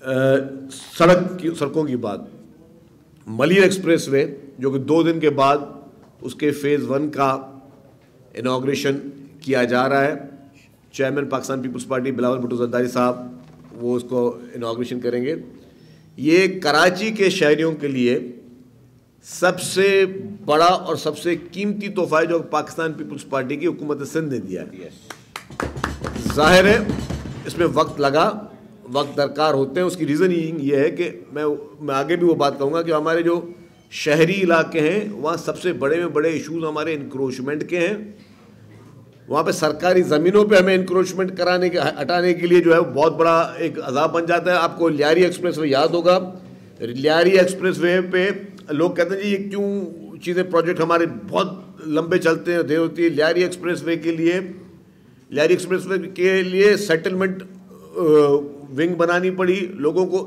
سڑکوں کی بات، ملیر ایکسپریس وے جو کہ 2 دن کے بعد اس کے فیز 1 کا انوگریشن کیا جا رہا ہے، چیئرمین پاکستان پیپلز پارٹی بلاول بھٹو زرداری صاحب وہ اس کو انوگریشن کریں گے۔ یہ کراچی کے شہریوں کے لیے سب سے بڑا اور سب سے قیمتی تحفہ ہے جو پاکستان پیپلز پارٹی کی حکومت سندھ نے دیا ہے۔ ظاہر ہے اس میں وقت لگا، وقت درکار ہوتے ہیں، اس کی ریزن یہ ہے کہ میں آگے بھی وہ بات کہوں گا کہ ہمارے جو شہری علاقے ہیں وہاں سب سے بڑے میں بڑے ایشوز ہمارے انکروچمنٹ کے ہیں۔ وہاں پہ سرکاری زمینوں پہ ہمیں انکروچمنٹ ہٹانے کے لیے جو ہے بہت بڑا ایک عذاب بن جاتا ہے۔ آپ کو لیاری ایکسپریس وے یاد ہوگا، لیاری ایکسپریس وے پہ لوگ کہتے ہیں جی یہ کیوں چیزیں پروجیکٹ ہمارے بہت لمبے چلتے ہیں، دیر ہوتی ہے۔ لیاری ایکسپریس وے کے لیے سیٹلمنٹ ونگ بنانی پڑی، لوگوں کو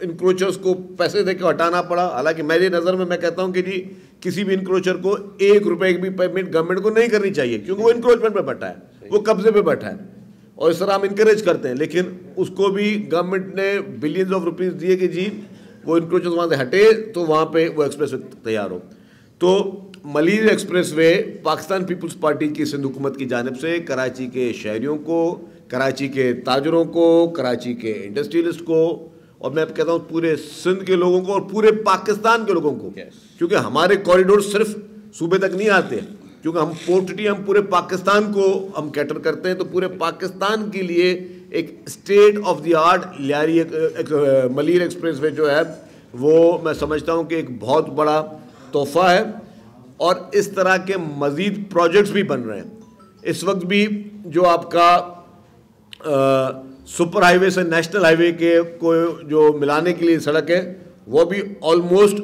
انکروچرز کو پیسے دے کے ہٹانا پڑا۔ حالانکہ میری نظر میں کہتا ہوں کہ جی کسی بھی انکروچر کو 1 روپے کی بھی پیمنٹ گورنمنٹ کو نہیں کرنی چاہیے، کیونکہ وہ انکروچمنٹ پہ بیٹھا ہے، وہ قبضے پہ بیٹھا ہے، اور اس طرح ہم انکریج کرتے ہیں۔ لیکن اس کو بھی گورنمنٹ نے بلینز آف روپیز دیے کہ جی وہ انکروچرز وہاں سے ہٹے تو وہاں پہ وہ ایکسپریس وے تیار ہو۔ تو Malir express way Pakistan Peoples party کی سندھ حکومت کی جانب سے کراچی کے شہریوں کو، کراچی کے تاجروں کو، کراچی کے انڈسٹریلسٹ کو، اور میں اب کہتا ہوں پورے سندھ کے لوگوں کو اور پورے پاکستان کے لوگوں کو، کیونکہ ہمارے کوریڈور صرف صوبے تک نہیں آتے، کیونکہ ہم پورٹٹی ہم پورے پاکستان کو ہم کیٹر کرتے ہیں، تو پورے پاکستان کے لیے ایک state of the art Malir expressway جو ہے وہ میں سمجھتا ہوں کہ ایک بہت بڑا تحفہ ہے، اور اس طرح کے مزید پروجیکٹس بھی بن رہے ہیں۔ اس وقت بھی جو آپ کا سپر ہائی وے سے نیشنل ہائی وے کے کو جو ملانے کے لیے سڑک ہے وہ بھی آلموسٹ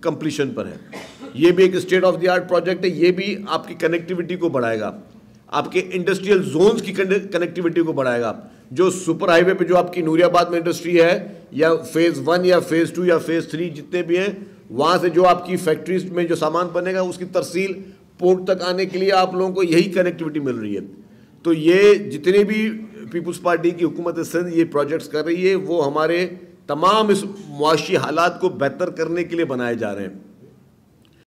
کمپلیشن پر ہے۔ یہ بھی ایک state of the art project ہے، یہ بھی آپ کی کنیکٹیوٹی کو بڑھائے گا، آپ کے انڈسٹریل زونز کی کنیکٹیوٹی کو بڑھائے گا۔ جو سپر ہائی وے پہ جو آپ کی نوری آباد میں انڈسٹری ہے، یا فیز 1 یا فیز 2 یا فیز 3 جتنے بھی ہیں، وہاں سے جو آپ کی فیکٹریز میں جو سامان بنے گا اس کی ترسیل پورٹ تک آنے کے لیے آپ لوگوں کو یہی کنیکٹیوٹی مل رہی ہے۔ تو یہ جتنے بھی پیپلز پارٹی کی حکومت سندھ یہ پروجیکٹس کر رہی ہے وہ ہمارے تمام اس معاشی حالات کو بہتر کرنے کے لیے بنائے جا رہے ہیں۔